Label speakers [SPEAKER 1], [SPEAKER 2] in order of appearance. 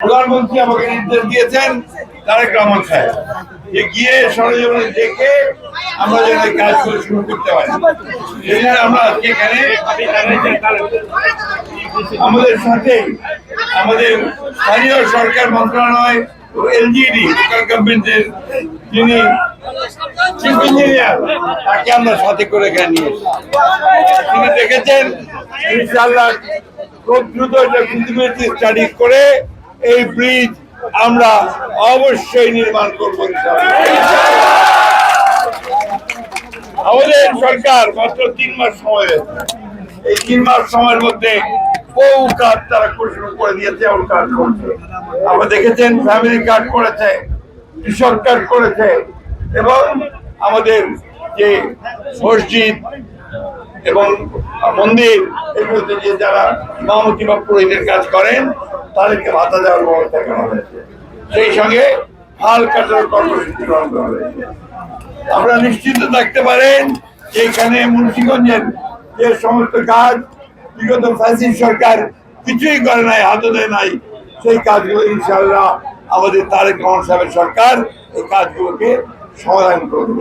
[SPEAKER 1] প্রধানমন্ত্রী আমাকে নির্দেশ দিয়েছেন তারেক রহমান সাহেব যে গিয়ে সরজমিনে দেখে আমরা যেন এই কাজগুলো শুরু করতে পারি। সেই জন্য আমরা আজকে এখানে আমাদের সাথে আমাদের স্থানীয় সরকার মন্ত্রণালয় ও এলজিডি লোকাল গভর্নমেন্টের যিনি চিফ ইঞ্জিনিয়ার তাকে আমরা সাথে করে এখানে নিয়ে তিনি দেখেছেন ইনশাআল্লাহ খুব দ্রুত এটা ফিজিবিলিটি স্টাডি করে এই ব্রিজ আমরা অবশ্যই নির্মাণ করবো। আমাদের সরকার মাত্র 3 মাস সময়, এই 3 মাস সময়ের মধ্যে বহু কাজ তারা শুরু করে দিয়েছে এবং কাজ করছে। আমরা দেখেছেন ফ্যামিলি কার্ড করেছে, কৃষক কার্ড করেছে এবং আমাদের যে মসজিদ এবং মন্দির এগুলোতে যে যারা ইমামতি বা পুরোহিতের কাজ করেন তাদেরকে ভাতা দেওয়ার ব্যবস্থা করা হয়েছে। সেই সঙ্গে হাল কাটার কর্মসূচি গ্রহণ করা হয়েছে। আমরা নিশ্চিত থাকতে পারেন যে এখানে মুন্সিগঞ্জের যে সমস্ত কাজ বিগত ফ্যাসিস্ট সরকার কিছুই করে নাই, হাতে দেয় নাই, সেই কাজগুলো ইনশাআল্লাহ আমাদের তারেক রহমান সাহেবের সরকার এই কাজগুলোকে সমাধান করবে।